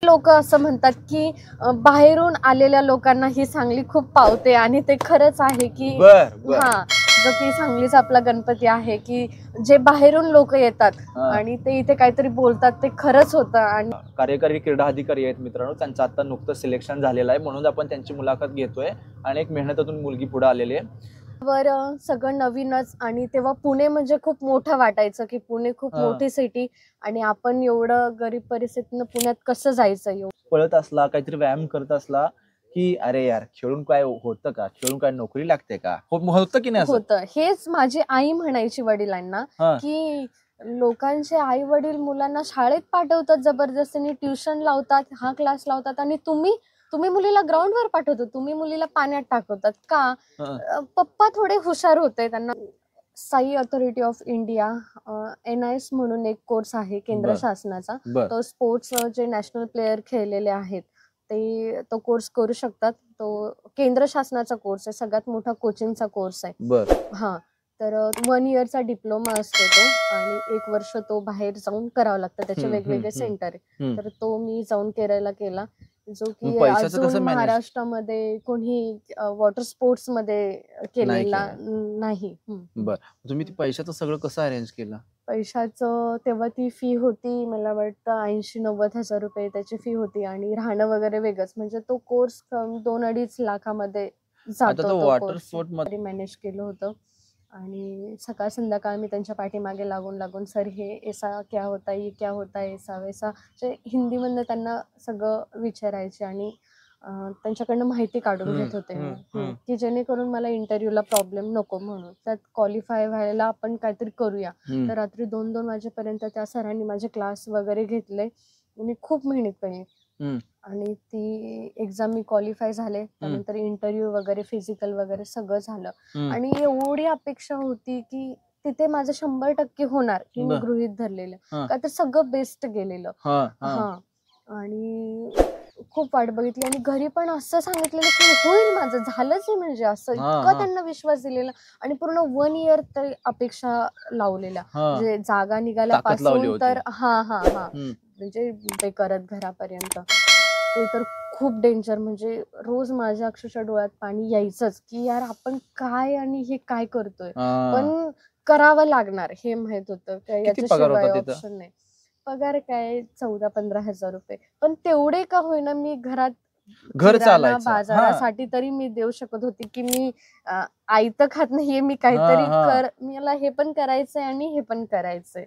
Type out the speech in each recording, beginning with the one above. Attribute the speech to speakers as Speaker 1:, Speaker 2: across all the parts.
Speaker 1: लोक असं म्हणतात की बाहेरून आलेल्या लोकांना ही सांगली खूप पावते आणि ते खरंच आहे की हा, जो की सांगलीचा आपला गणपती आहे की जे बाहेरून लोक येतात आणि ते इथे काहीतरी बोलतात ते खरंच होतं. आणि
Speaker 2: कार्यकारी क्रीडा अधिकारी आहेत मित्रांनो, त्यांचं आता नुकतंच सिलेक्शन झालेलं आहे म्हणून आपण त्यांची मुलाखत घेतोय आणि एक मेहनतातून मुलगी पुढे आलेली आहे.
Speaker 1: वर सगळं नवीनच आणि तेव्हा पुणे म्हणजे खूप मोठं वाटायचं की पुणे खूप मोठी सिटी आणि आपण एवढं गरीब परिस्थितीनं पुण्यात कसं जायचं.
Speaker 2: पळत असला, काहीतरी व्यायाम करत असला की अरे यार खेळून काय होतं का, खेळून काय नोकरी लागते का, होतं की नाही
Speaker 1: होतं. हेच माझी आई म्हणायची वडिलांना की लोकांचे आई वडील मुलांना शाळेत पाठवतात, जबरदस्तीने ट्युशन लावतात, हा क्लास लावतात आणि तुम्ही मुलीला ग्राउंडवर पाठवतो, तुम्ही मुलीला पाण्यात टाकवतात का? पप्पा थोडे हुशार होते. त्यांना Sai authority of India NIS म्हणून एक कोर्स आहे केंद्र शासनाचा. तो स्पोर्ट्स जे नॅशनल प्लेयर खेळलेले आहेत ते तो कोर्स करू शकतात. तो केंद्र शासनाचा कोर्स आहे, सगळ्यात मोठा कोचिंगचा कोर्स आहे. हा, तर 1 इयरचा डिप्लोमा असतो तो आणि 1 वर्ष तो बाहेर जाऊन करावा लागतं. त्याचे वेगवेगळे सेंटर आहे. तर तो मी जाऊन केरळला केला, जो की अजून महाराष्ट्रामध्ये कोणी वॉटर स्पोर्ट्स मध्ये केलेला नाही.
Speaker 2: तुम्ही पैशाचं सगळं कसं अरेंज केलं?
Speaker 1: पैशाचं तेव्हा ती फी होती, मला वाटतं 80-90 हजार रुपये त्याची फी होती आणि राहणं वगैरे वेगळंच. म्हणजे तो कोर्स 2-2.5 लाखामध्ये जातो. वॉटर स्पोर्ट मध्ये मॅनेज केलं होतं आणि सकाळ संध्याकाळ मी त्यांच्या पाठीमागे लागून सर हे ऐसा क्या होता, ये क्या होता, ऐसा वैसा हिंदीमधनं त्यांना सगळं विचारायचे आणि त्यांच्याकडनं माहिती काढून घेत होते की जेणेकरून मला इंटरव्ह्यूला प्रॉब्लेम नको म्हणून. त्यात क्वालिफाय व्हायला आपण काहीतरी करूया. तर रात्री 2-2 वाजेपर्यंत त्या सरांनी माझे क्लास वगैरे घेतले आणि खूप मेहनत केली आणि ती एक्झाम मी क्वालिफाय झाले. त्यानंतर इंटरव्ह्यू वगैरे, फिजिकल वगैरे सगळं झालं आणि एवढी अपेक्षा होती की तिथे माझं 100% होणार हे मी गृहीत धरलेलं, का तर सगळं बेस्ट गेलेलं. हा, आणि खूप वाट बघितली आणि घरी पण असं सांगितलेलं की होईल माझं, झालंच आहे म्हणजे असं इतकं त्यांना विश्वास दिलेला आणि पूर्ण 1 इयर तरी अपेक्षा लावलेल्या. म्हणजे जागा निघाल्यापासून तर म्हणजे बेकरत घरापर्यंत ते तर खूप डेंजर. म्हणजे रोज माझ्या अक्षरशः डोळ्यात पाणी यायचंच की यार आपण काय आणि हे काय करतोय, पण करावं लागणार हे माहित होतं. याच्याशिवाय ऑप्शन नाही. पगार काय 14-15 हजार रुपये, पण तेवढे का होईना मी घर चालायचं बाजारासाठी तरी मी देऊ शकत होती की मी आयतं खात नाहीये, मी काहीतरी मला हे पण करायचंय आणि हे पण करायचंय.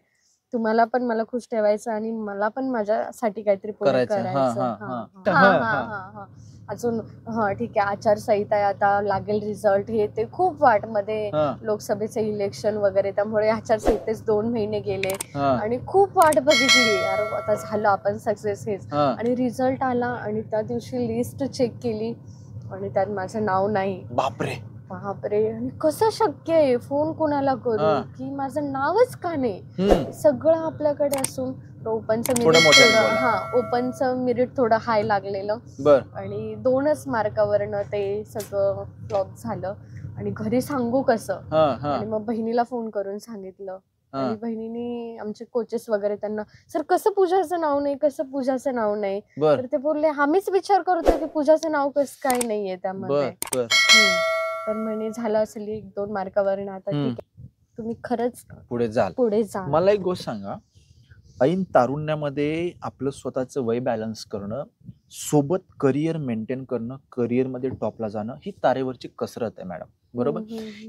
Speaker 1: तुम्हाला पण मला खुश ठेवायचं आणि मला पण माझ्यासाठी काहीतरी करायचं. अजून ठीक आहे, आचारसंहिता आता लागेल, रिझल्ट हे ते खूप वाट मध्ये, लोकसभेचे इलेक्शन वगैरे, त्यामुळे आचारसंहितेच 2 महिने गेले आणि खूप वाट बघितली यार आता झालं आपण सक्सेस हेच. आणि रिझल्ट आला आणि त्या दिवशी लिस्ट चेक केली आणि त्यात माझं नाव नाही. बापरे, आणि कसं शक्य आहे, फोन कोणाला करू की माझं नावच का नाही. सगळं आपल्याकडे असून ओपनचं मेरिट थोडं हाय लागलेलं आणि 2च मार्कावरनं ते सगळं फ्लॉप झालं आणि घरी सांगू कसं. आणि मग बहिणीला फोन करून सांगितलं आणि बहिणीने आमचे कोचेस वगैरे त्यांना, सर कसं पूजाचं नाव नाही, कसं पूजाचं नाव नाही. तर ते बोलले आम्हीच विचार करतो की पूजाचं नाव कसं काय नाहीये त्यामध्ये. तर म्हणे झालं असेल 1-2 मार्कावरून, आता ठीक आहे तुम्ही खरंच पुढे जा.
Speaker 2: मला एक गोष्ट सांगा, ऐन तारुण्यामध्ये आपलं स्वतःचं वय बॅलन्स करणं, सोबत करिअर मेंटेन करणं, करिअर मध्ये टॉपला जाणं, ही तारेवरची कसरत आहे मॅडम, बरोबर.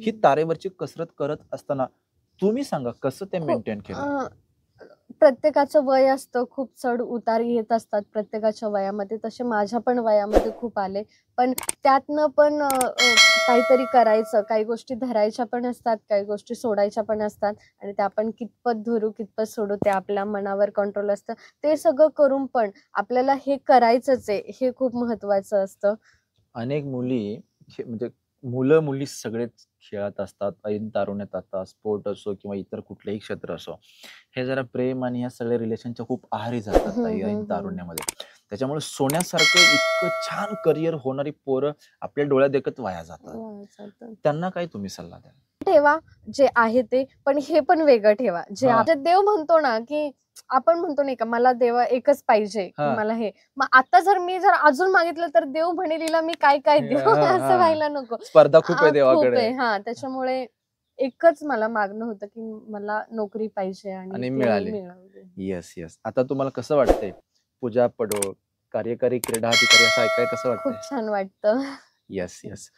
Speaker 2: ही तारेवरची कसरत करत असताना तुम्ही सांगा कसं ते मेंटेन केलं.
Speaker 1: प्रत्येकाचं वय असतं, खूप चढ उतार येत असतात प्रत्येकाच्या वयामध्ये, तसे माझ्या पण वयामध्ये खूप आले. पण त्यातनं पण काहीतरी करायचं, काही गोष्टी धरायच्या पण असतात, काही गोष्टी सोडायच्या पण असतात आणि त्या आपण कितपत धरू कितपत सोडू ते आपल्या मनावर कंट्रोल असतं. ते सगळं करून पण आपल्याला हे करायचंच आहे हे खूप महत्वाचं असतं.
Speaker 2: अनेक मुली म्हणजे मुलं मुली सगळेच खेळत असतात, ऐन तारुण्यात असतात, स्पोर्ट असो किंवा इतर कुठलेही क्षेत्र असो, हे जरा प्रेम आणि या सगळ्या रिलेशनच्या खूप आहारी जातात ऐन तारुण्यामध्ये. त्याच्यामुळे सोन्यासारखं इतकं छान करिअर होणारी पोरं आपल्या डोळ्यात देखत वाया जातात. त्यांना काय तुम्ही सल्ला द्याल?
Speaker 1: ठेवा जे आहे ते, पण हे पण वेगळं ठेवा. जे देव म्हणतो ना की आपण म्हणतो नाही का, मला देवा एकच पाहिजे, मला हे. मग आता जर मी अजून मागितलं तर देव म्हणेल हिला मी काय काय देऊ, असं व्हायला नको.
Speaker 2: स्पर्धा खूप आहे देवाकडे.
Speaker 1: हा, त्याच्यामुळे एकच मला मागणं होतं की मला नोकरी पाहिजे आणि
Speaker 2: मिळाली. Yes yes. आता तुम्हाला कसं वाटतंय पूजा पडोळ कार्यकारी क्रीडा अधिकारी असं ऐकाय कसं वाटतं?
Speaker 1: खूप छान वाटतं.
Speaker 2: Yes yes.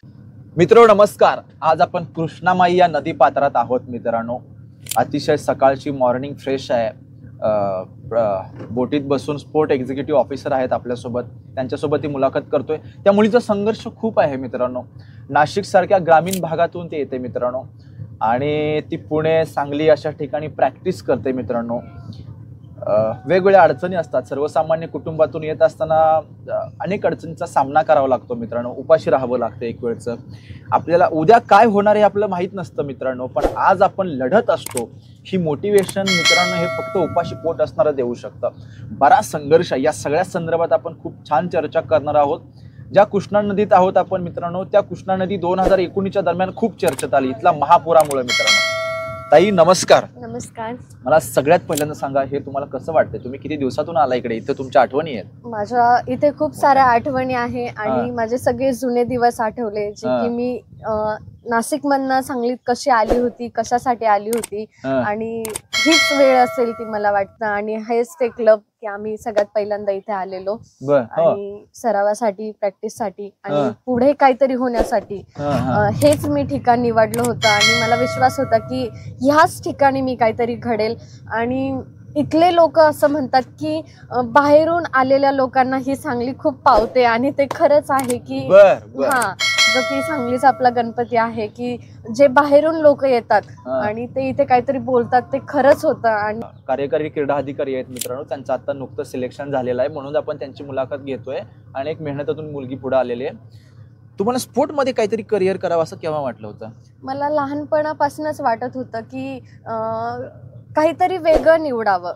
Speaker 2: मित्र नमस्कार. आज आपण कृष्णामाई या नदी पात्रात आहोत मित्रांनो. अतिशय सकाळची मॉर्निंग फ्रेश आहे. बोटीत बसून स्पोर्ट एक्झिक्युटिव्ह ऑफिसर आहेत आपल्यासोबत, त्यांच्यासोबत ती मुलाखत करतोय. त्या मुलीचा संघर्ष खूप आहे मित्रांनो. नाशिक सारख्या ग्रामीण भागातून ती येते मित्रांनो आणि ती पुणे सांगली अशा ठिकाणी प्रॅक्टिस करते मित्रांनो. वेगवेगळ्या अडचणी असतात. सर्वसामान्य कुटुंबातून येत असताना अनेक अडचणींचा सामना करावा लागतो मित्रांनो. उपाशी राहावं लागतं एक वेळचं. आपल्याला उद्या काय होणार हे आपल्याला माहित नसतं मित्रांनो, पण आज आपण लढत असतो. ही मोटिवेशन मित्रांनो हे फक्त उपाशी पोट असणारं देऊ शकतं. बराच संघर्ष या सगळ्या संदर्भात आपण खूप छान चर्चा करणार आहोत. ज्या कृष्णा नदीत आहोत आपण मित्रांनो, त्या कृष्णा नदी 2019च्या दरम्यान खूप चर्चेत आली इथला महापुरामुळे मित्रांनो. ताई नमस्कार.
Speaker 1: नमस्कार.
Speaker 2: मला सगळ्यात पहिल्यांदा सांगा, हे तुम्हाला कसं वाटतंय? तुम्ही किती दिवसातून आला इकडे? इथे तुमच्या आठवणी आहेत?
Speaker 1: माझ्या इथे खूप साऱ्या आठवणी आहे आणि माझे सगळे जुने दिवस आठवले, जे की मी नाशिक मधनं सांगलीत कशी आली होती, कशासाठी आली होती, आणि हीच वेळ असेल ती मला वाटतं. आणि हेच ते क्लब की आम्ही सगळ्यात पहिल्यांदा इथे आलेलो आणि सरावासाठी, प्रॅक्टिससाठी आणि पुढे काहीतरी होण्यासाठी हेच मी ठिकाण निवडलं होतं. आणि मला विश्वास होता की ह्याच ठिकाणी मी काहीतरी घडेल. आणि इथले लोक असं म्हणतात की बाहेरून आलेल्या लोकांना ही सांगली खूप पावते, आणि ते खरंच आहे की जो की सांगलीचा आपला गणपती आहे, की जे बाहेरून लोक येतात आणि ते इथे काहीतरी बोलतात, ते खरंच होतं. आणि
Speaker 2: कार्यकारी क्रीडा अधिकारी आहेत मित्रांनो, त्यांचं आता नुकतं सिलेक्शन झालेलं आहे, म्हणून आपण त्यांची मुलाखत घेतोय. आणि एक मेहनतातून मुलगी पुढे आलेली आहे. तुम्हाला स्पोर्ट मध्ये काहीतरी करिअर करावं असं केव्हा वाटलं होतं?
Speaker 1: मला लहानपणापासूनच वाटत होतं की काहीतरी वेगळं निवडावं.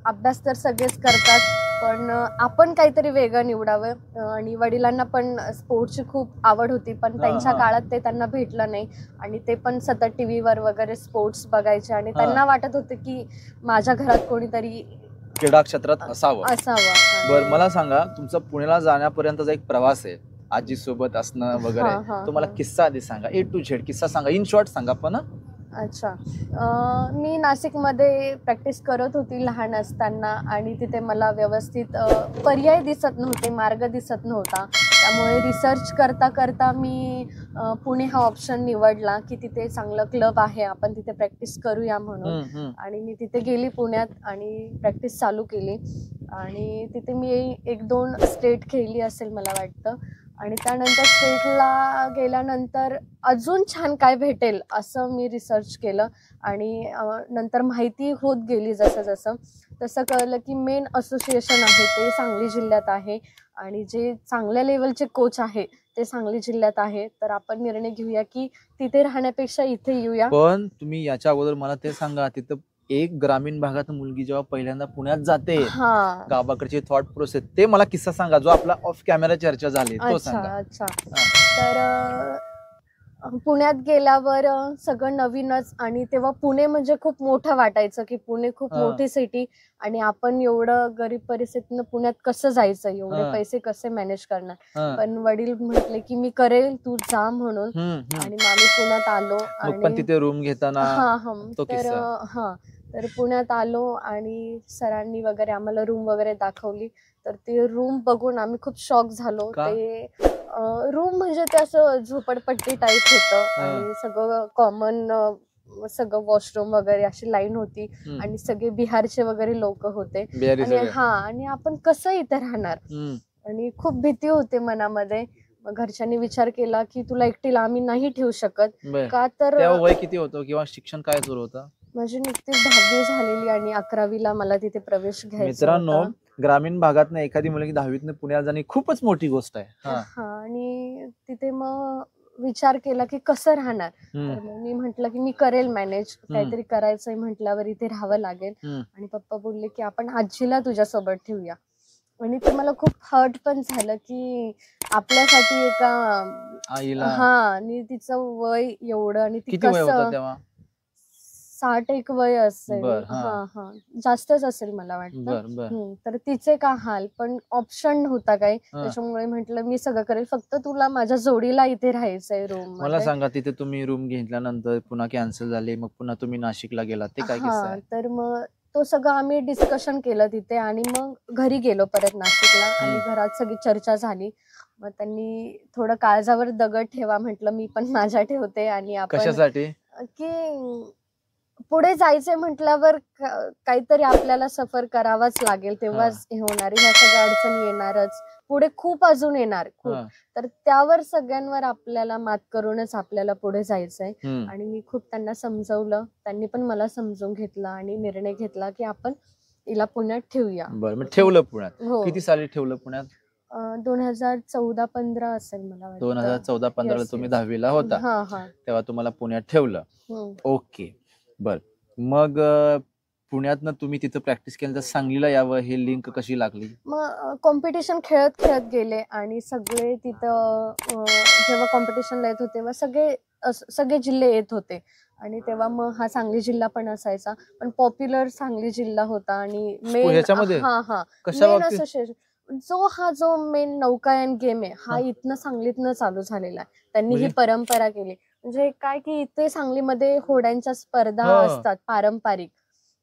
Speaker 1: अभ्यास तर सगळेच करतात, पण आपण काहीतरी वेगळं निवडावं. आणि वडिलांना पण स्पोर्ट्सची खूप आवड होती, पण त्यांच्या काळात ते त्यांना भेटलं नाही. आणि ते पण सतत टीव्हीवर वगैरे स्पोर्ट्स बघायचे आणि त्यांना वाटत होतं की माझ्या घरात कोणीतरी
Speaker 2: क्रीडा क्षेत्रात असावं. बरं, मला सांगा, तुमचा पुण्याला जाण्यापर्यंतचा एक प्रवास आहे, आजी सोबत असणं वगैरे, तुम्हाला किस्सा आधी सांगा. A to Z किस्सा सांगा, इन शॉर्ट सांगा पण.
Speaker 1: अच्छा. मी नाशिकमध्ये प्रॅक्टिस करत होती लहान असताना, आणि तिथे मला व्यवस्थित पर्याय दिसत नव्हते, मार्ग दिसत नव्हता. त्यामुळे रिसर्च करता करता मी पुणे हा ऑप्शन निवडला की तिथे चांगलं क्लब आहे, आपण तिथे प्रॅक्टिस करूया म्हणून. आणि मी तिथे गेली पुण्यात आणि प्रॅक्टिस चालू केली. आणि तिथे मी 1-2 स्टेट खेळली असेल मला वाटतं. आणि त्यानंतर स्टेटला गेल्यानंतर अजून छान काय भेटेल असं मी रिसर्च केलं. आणि नंतर माहिती होत गेली जसं जसं तसं कळलं की मेन असोसिएशन आहे ते सांगली जिल्ह्यात आहे, आणि जे चांगल्या लेवलचे कोच आहे ते सांगली जिल्ह्यात आहे. तर आपण निर्णय घेऊया की तिथे राहण्यापेक्षा इथे येऊया.
Speaker 2: पण तुम्ही याच्या अगोदर मला ते सांगा, तिथं एक ग्रामीण भागात मुलगी जेव्हा पहिल्यांदा पुण्यात जाते, गावाकडची थॉट प्रोसेस, ते मला किस्सा सांगा जो आपला ऑफ कॅमेरा चर्चा झाली तो सांगा.
Speaker 1: अच्छा. तर पुण्यात गेल्यावर सगळं नवीनच. आणि तेव्हा पुणे म्हणजे खूप मोठं वाटायचं की पुणे खूप मोठी सिटी, आणि आपण एवढं गरीब परिस्थितीनं पुण्यात कसं जायचं, एवढे पैसे कसे मॅनेज करणार. पण वडील म्हटले की मी करेल, तू जा म्हणून. आणि आम्ही पुण्यात आलो.
Speaker 2: आणि तिथे रूम घेताना
Speaker 1: तर पुण्यात आलो आणि सरांनी वगैरे आम्हाला रूम वगैरे दाखवली. तर ते रूम बघून आम्ही खूप शॉक झालो. ते रूम म्हणजे ते असं झोपडपट्टी टाईप होतं, आणि सगळं कॉमन, सगळं वॉशरूम वगैरे अशी लाईन होती, आणि सगळे बिहारचे वगैरे लोक होते. आणि आपण कसं इथे राहणार, आणि खूप भीती होते मनामध्ये. मग घरच्यांनी विचार केला की तुला एकटीला आम्ही नाही ठेवू शकत. का तर
Speaker 2: वय किती होतं किंवा शिक्षण काय सुरू होतं?
Speaker 1: माझी नुकतीच 10वी झालेली आणि 11वीला मला तिथे प्रवेश घ्यायचा.
Speaker 2: मित्रांनो, ग्रामीण भागात एखादी मुलगी 10वीतनं पुण्याला जाणे खूपच मोठी गोष्ट आहे.
Speaker 1: आणि तिथे मग विचार केला की कसं राहणार. तर मग मी म्हंटल की मी करेल मॅनेज, काहीतरी करायचंय म्हटल्यावर इथे राहावं लागेल. आणि पप्पा बोलले की आपण आजीला तुझ्यासोबत ठेवूया. आणि ते मला खूप हर्ट पण झालं की आपल्यासाठी एका आईला, आणि तिचं वय एवढं, आणि ती
Speaker 2: किती वय होतं तेव्हा?
Speaker 1: 60 वय असेल.
Speaker 2: बर
Speaker 1: हा जास्तच असेल मला वाटतं.
Speaker 2: बर बर
Speaker 1: तर तिचे का हाल, पण ऑप्शन नव्हता काही, त्याच्यामुळे म्हटलं मी सगळं करेल, फक्त तुला माझ्या जोडीला इथे राहायचंय रूम
Speaker 2: मला
Speaker 1: मध्ये.
Speaker 2: सांगा, तिथे तुम्ही रूम घेतल्यानंतर पुन्हा कॅन्सल झाले, मग पुन्हा तुम्ही नाशिकला गेला, ते काय किस्सा आहे?
Speaker 1: तर मग तो सगळं आम्ही डिस्कशन केलं तिथे आणि मग घरी गेलो परत नाशिकला आणि घरात सगळी चर्चा झाली. मग त्यांनी थोडं काळजावर दगड ठेवा म्हटलं, मी पण माझ्या ठेवते आणि आपण
Speaker 2: कशासाठी?
Speaker 1: की पुढे जायचंय म्हटल्यावर काहीतरी आपल्याला सफर करावाच लागेल, तेव्हाच हे होणार. ह्या सगळ्या अडचणी येणारच, पुढे खूप अजून येणार खूप. तर त्यावर सगळ्यांवर आपल्याला मात करूनच आपल्याला पुढे जायचंय. आणि मी खूप त्यांना समजवलं, त्यांनी पण मला समजून घेतलं आणि निर्णय घेतला की आपण हिला पुण्यात ठेवूया.
Speaker 2: बरं, मग ठेवलं पुण्यात.
Speaker 1: हो.
Speaker 2: किती साली ठेवलं पुण्यात?
Speaker 1: 2014-15 असेल मला वाटतं.
Speaker 2: 2014-15 तुम्ही 10वीला होता, तेव्हा तुम्हाला पुण्यात ठेवलं. ओके, बर. मग पुण्यातनं तुम्ही तिथं प्रॅक्टिस केलं, तर सांगलीला यावं हे लिंक कशी लागली?
Speaker 1: मग कॉम्पिटिशन खेळत खेळत गेले आणि सगळे तिथं जेव्हा कॉम्पिटिशनला येत होते तेव्हा सगळे जिल्हे येत होते आणि तेव्हा मग हा सांगली जिल्हा पण असायचा, पण पॉप्युलर सांगली जिल्हा होता आणि मेन जो मेन नौकायन गेम आहे हा इथनं सांगलीतनं चालू झालेला आहे. त्यांनी ही परंपरा केली. म्हणजे काय की इथे सांगलीमध्ये होड्यांच्या स्पर्धा असतात पारंपरिक,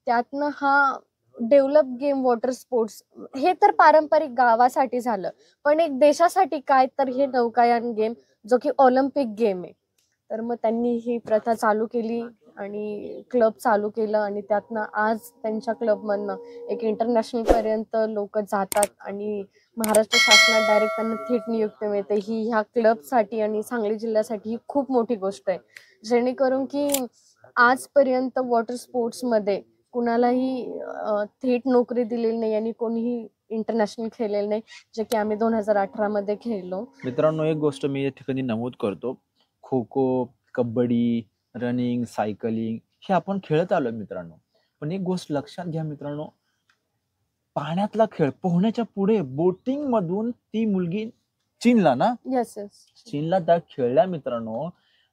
Speaker 1: त्यातनं हा डेव्हलप गेम वॉटर स्पोर्ट्स, हे तर पारंपरिक गावासाठी झालं, पण एक देशासाठी काय, तर हे नौकायन गेम जो की ऑलिम्पिक गेम आहे. तर मग त्यांनी ही प्रथा चालू केली आणि क्लब चालू केलं आणि त्यातनं आज त्यांच्या क्लबमधनं एक इंटरनॅशनल पर्यंत लोक जातात आणि महाराष्ट्र शासनात डायरेक्ट त्यांना थेट नियुक्ती मिळते. ही ह्या क्लबसाठी आणि सांगली जिल्ह्यासाठी ही खूप मोठी गोष्ट आहे, जेणेकरून की आजपर्यंत वॉटर स्पोर्ट्समध्ये कुणालाही थेट नोकरी दिलेली नाही आणि कोणीही इंटरनॅशनल खेळलेलं नाही, जे की आम्ही 2018 मध्ये खेळलो.
Speaker 2: मित्रांनो, एक गोष्ट मी या ठिकाणी नमूद करतो, खो खो, कबड्डी, रनिंग, सायकलिंग हे आपण खेळत आलोय मित्रांनो, पण एक गोष्ट लक्षात घ्या मित्रांनो, पाण्यातला खेळ पोहण्याच्या पुढे बोटिंग मधून ती मुलगी चीनला ना, चीनला त्या खेळल्या मित्रांनो,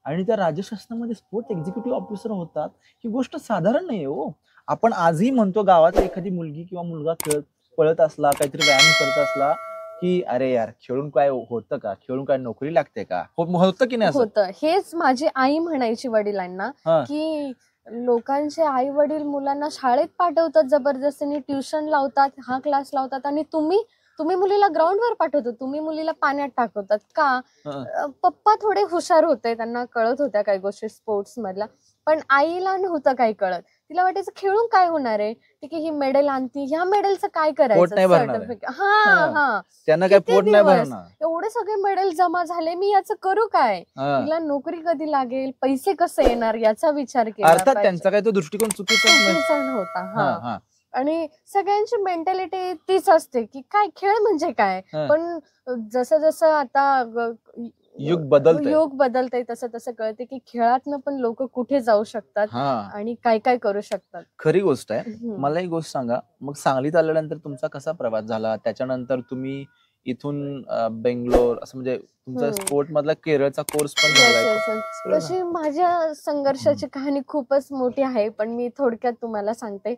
Speaker 2: आणि त्या राज्य शासनामध्ये स्पोर्ट एक्झिक्युटिव्ह ऑफिसर होतात. ही गोष्ट साधारण नाही हो. आपण आजही म्हणतो गावात एखादी मुलगी किंवा मुलगा पळत असला, काहीतरी व्यायाम करत असला की अरे यार, खेळून काय होतं का, खेळून काय नोकरी लागते का, होतं की नाही?
Speaker 1: होतं. हेच माझी आई म्हणायची वडिलांना की लोकांचे आई वडील मुलांना शाळेत पाठवतात, जबरदस्तीने ट्युशन लावतात, हा क्लास लावतात, आणि तुम्ही मुलीला ग्राउंडवर पाठवतो, तुम्ही मुलीला पाण्यात टाकवतात का? पप्पा थोडे हुशार होते, त्यांना कळत होत्या काही गोष्टी स्पोर्ट्स मधल्या, पण आईला नव्हतं काही कळत. तिला वाटायचं खेळून काय होणार आहे, ठीक आहे ही मेडल आणती, ह्या मेडलचं काय करायचं, सर्टिफिकेट.
Speaker 2: त्यांना काय पोट नाही भरणार,
Speaker 1: एवढे सगळे मेडल जमा झाले, मी याचं करू काय, तिला नोकरी कधी लागेल, पैसे कसे येणार, याचा विचार केला.
Speaker 2: अर्थात त्यांचा काय तो दृष्टिकोन चुकीचा
Speaker 1: होता. आणि सगळ्यांची मेंटॅलिटी तीच असते की काय खेळ म्हणजे काय, पण जसं जसं आता युग बदलतंय तसं तसं कळते की खेळातनं पण लोक कुठे जाऊ शकतात आणि काय काय करू शकतात.
Speaker 2: खरी गोष्ट आहे. मला एक गोष्ट सांगा, मग सांगलीत आल्यानंतर तुमचा कसा प्रवास झाला, त्याच्यानंतर तुम्ही इथून बेंगलोर असं म्हणजे तुमचा स्पोर्ट मधला केरळचा कोर्स पण झाला.
Speaker 1: तशी माझ्या संघर्षाची कहाणी खूपच मोठी आहे, पण मी थोडक्यात तुम्हाला सांगते.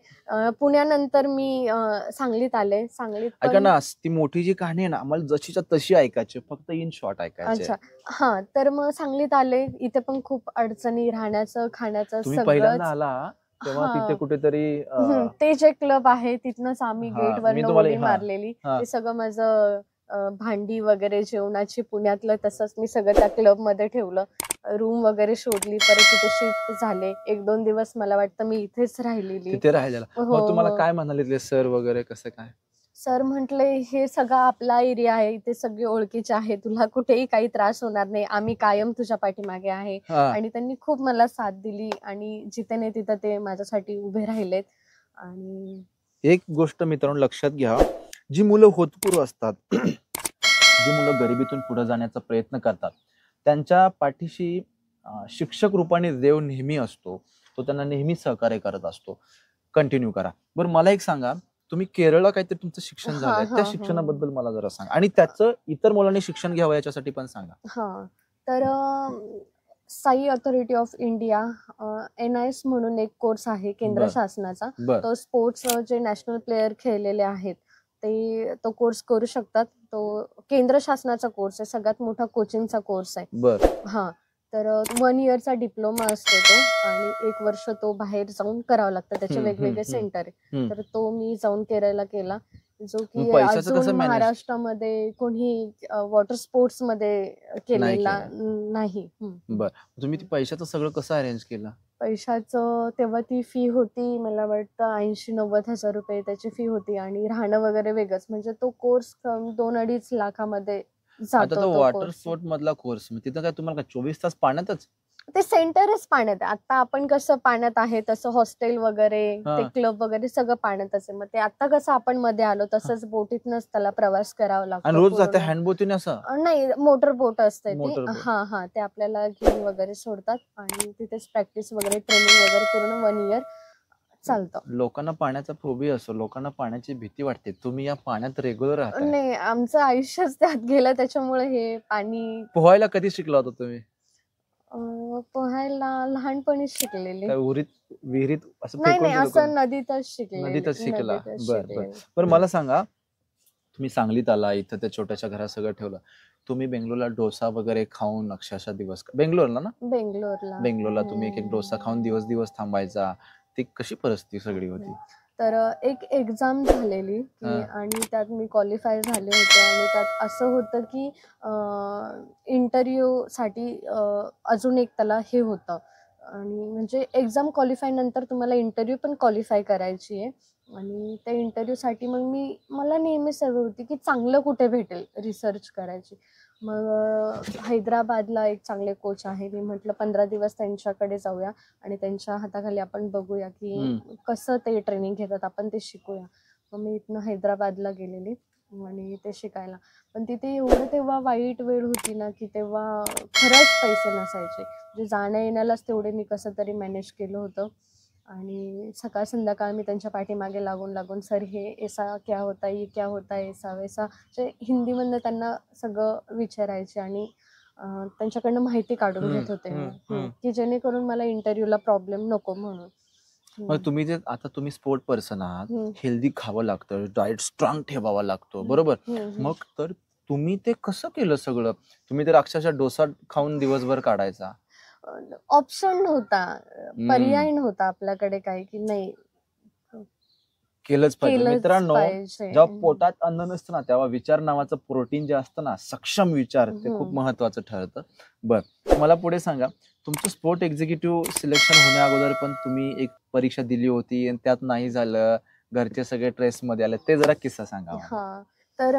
Speaker 1: पुण्यानंतर मी सांगलीत आले. सांगलीत
Speaker 2: ऐका ना, ती मोठी जी कहाणी आहे ना, आम्हाला जशीच्या तशी ऐकायची, फक्त इन शॉर्ट ऐकायची.
Speaker 1: अच्छा, तर मग सांगलीत आले. इथे पण खूप अडचणी, राहण्याचं खाण्याचं
Speaker 2: सगळं. पहिल्यांदा आला तेव्हा तिथे कुठेतरी
Speaker 1: ते जे क्लब आहे तिथनच आम्ही गेटवर उडी मारलेली. ते सगळं माझं भांडी वगैरे जेवणाची पुण्यातलं तसंच मी सगळं त्या क्लब मध्ये ठेवलं. रूम वगैरे शोधली, परत तिथे शिफ्ट झाले. 1-2 दिवस मला वाटतं मी इथेच राहिलेली.
Speaker 2: तिथे राहिलेला. मग तुम्हाला काय म्हणाले सर वगैरे, कसं काय?
Speaker 1: सर म्हटले हे सगळा आपला एरिया आहे, इथे सगळे ओळखीचे आहे, तुला कुठेही काही त्रास होणार नाही, आम्ही कायम तुझ्या पाठीमागे आहे. आणि त्यांनी खूप मला साथ दिली आणि जिथे नाही तिथं ते माझ्यासाठी उभे राहिलेत. आणि
Speaker 2: एक गोष्ट मित्रांनो लक्षात घ्या, जी मुलं होतपुरू असतात, जी मुलं गरिबीतून पुढे जाण्याचा प्रयत्न करतात, त्यांच्या पाठीशी शिक्षक रूपाने देव नेहमी असतो. तो त्यांना नेहमी सहकार्य करत असतो. कंटिन्यू करा. बरं, मला एक सांगा, तुम्ही केरळला काहीतरी तुमचं शिक्षण झालंय, त्या शिक्षणाबद्दल मला जरा सांगा आणि त्याचं इतर मुलांनी शिक्षण घ्यावं याच्यासाठी पण सांगा.
Speaker 1: तर Sai authority of India NIS म्हणून एक कोर्स आहे केंद्र
Speaker 2: बर
Speaker 1: शासनाचा.
Speaker 2: बर
Speaker 1: तो स्पोर्ट्स जे नॅशनल प्लेयर खेळलेले आहेत ते तो कोर्स करू शकतात. तो केंद्र शासनाचा कोर्स आहे, सगळ्यात मोठा कोचिंगचा कोर्स आहे.
Speaker 2: बर
Speaker 1: हां. तर 1 इयरचा डिप्लोमा असतो तो आणि 1 वर्ष तो बाहेर जाऊन करावा लागतं. त्याचे
Speaker 2: हम्म हम्म
Speaker 1: वेगवेगळे
Speaker 2: हम्म
Speaker 1: सेंटर आहे.
Speaker 2: हम्म
Speaker 1: तर तो मी जाऊन केरळला केला. जो
Speaker 2: मग
Speaker 1: की
Speaker 2: पैशाचं
Speaker 1: अजून
Speaker 2: कसं मॅनेज
Speaker 1: महाराष्ट्रामध्ये कोणी वॉटर स्पोर्ट्समध्ये
Speaker 2: नाही
Speaker 1: केलेला
Speaker 2: केलं?
Speaker 1: नाही.
Speaker 2: बर तुम्ही ते पैशाचं सगळं कसं अरेंज केलं?
Speaker 1: पैशाचं तेव्हा ती फी होती, मला वाटतं 80,000-90,000 रुपये त्याची फी होती आणि राहणं वगैरे वेगळंच. म्हणजे तो कोर्स 2-2.5 लाखामध्ये
Speaker 2: आता
Speaker 1: जातो
Speaker 2: तो
Speaker 1: तो
Speaker 2: वॉटर
Speaker 1: कोर्स.
Speaker 2: स्पोर्ट मधला कोर्स मग तिथं काय तुम्हाला काय 24 तास पाण्यातच?
Speaker 1: ते सेंटरच पाण्यात आहे. आता आपण कसं पाण्यात आहे तसं हॉस्टेल वगैरे, ते
Speaker 2: हा
Speaker 1: क्लब वगैरे सगळं पाण्यातच आहे. मग ते आता कसं आपण मध्ये आलो
Speaker 2: हा.
Speaker 1: तसंच बोटीतनच त्याला प्रवास करावा
Speaker 2: आणि
Speaker 1: लागतो
Speaker 2: रोज जाते
Speaker 1: पूर्ण.
Speaker 2: हँडबोटीने असं
Speaker 1: नाही, मोटर बोट असते ती.
Speaker 2: मोटर बोट?
Speaker 1: हां. ते आपल्याला घेऊन वगैरे सोडतात आणि तिथेच प्रॅक्टिस वगैरे, ट्रेनिंग वगैरे पूर्ण 1 इयर चालतं.
Speaker 2: लोकांना पाण्याचा फोबिया असतो, लोकांना पाण्याची भीती वाटते. तुम्ही या पाण्यात रेग्युलर राहताय.
Speaker 1: नाही, आमचं आयुष्यच त्यात गेलं त्याच्यामुळे हे पाणी
Speaker 2: पोहायला कधी शिकला होता तुम्ही?
Speaker 1: पोहायला लहानपणीच शिकलेली.
Speaker 2: काय विहिरीत असं
Speaker 1: नाही,
Speaker 2: फेकून
Speaker 1: नाही,
Speaker 2: देतो
Speaker 1: असं
Speaker 2: कोण?
Speaker 1: नदीतच शिकलेली.
Speaker 2: नदीतच शिकला.
Speaker 1: नदीतच
Speaker 2: बर बर
Speaker 1: शिकलेली.
Speaker 2: बरं मला सांगा, तुम्ही सांगलीत आला, इथं त्या छोट्याशा घरात सगळं ठेवलं. तुम्ही बेंगलोरला डोसा वगैरे खाऊन अक्षरशः दिवस बेंगलोरला ना?
Speaker 1: बेंगलोरला.
Speaker 2: बेंगलोरला तुम्ही एक डोसा खाऊन दिवस दिवस थांबायचा. ती कशी परिस्थिती सगळी होती?
Speaker 1: तर एक एक्झाम झालेली की
Speaker 2: हा
Speaker 1: आणि त्यात मी क्वालिफाय झाले होते आणि त्यात असं होतं की इंटरव्ह्यूसाठी अजून एक त्याला हे होतं आणि म्हणजे एक्झाम क्वालिफाय नंतर तुम्हाला इंटरव्ह्यू पण क्वालिफाय करायची आहे आणि त्या इंटरव्ह्यूसाठी मग मला नेहमी सवय होती की चांगलं कुठे भेटेल रिसर्च करायची. मग हैदराबादला एक चांगले कोच आहे. मी म्हटलं 15 दिवस त्यांच्याकडे जाऊया आणि त्यांच्या हाताखाली आपण बघूया की कसं ते ट्रेनिंग घेतात, आपण ते शिकूया. मग मी इथनं हैदराबादला गेलेली आणि ते शिकायला. पण तिथे एवढं तेव्हा वाईट वेळ होती ना की तेव्हा खरंच पैसे नसायचे. म्हणजे जाण्या येण्यालाच तेवढे मी कसं तरी मॅनेज केलं होतं आणि सकाळ संध्याकाळ मी त्यांच्या पाठीमागे लागून लागून सर हे ऐसा क्या होता, ये क्या होता, ऐसा वैसा, म्हणजे हिंदीमधनं त्यांना सगळं विचारायचे आणि त्यांच्याकडनं माहिती काढून घेत होते मी की जेणेकरून मला इंटरव्ह्यूला प्रॉब्लेम नको म्हणून.
Speaker 2: मग तुम्ही जे आता तुम्ही स्पोर्ट पर्सन आहात, हेल्दी खावं लागतं, डाएट स्ट्रॉंग ठेवावा लागतो, बरोबर? मग तर तुम्ही ते कसं केलं सगळं? तुम्ही तर अक्षरशः डोसा खाऊन दिवसभर काढायचा.
Speaker 1: ऑप्शन नव्हता, पर्याय नव्हता आपल्याकडे काही की नाही
Speaker 2: केलंच पाहिजे.
Speaker 1: केलंच
Speaker 2: मित्रांनो,
Speaker 1: पाहिजे.
Speaker 2: जेव्हा पोटात अन्न नसतं ना तेव्हा विचार नावाचं प्रोटीन जे असतं ना, सक्षम विचार, ते खूप महत्वाचं ठरतं. बर मला पुढे सांगा, तुमचं स्पोर्ट एक्झिक्युटिव्ह सिलेक्शन होण्या अगोदर पण तुम्ही एक परीक्षा दिली होती आणि त्यात नाही झालं, घरचे सगळे स्ट्रेस मध्ये आले, ते जरा किस्सा सांगा मला.
Speaker 1: हा तर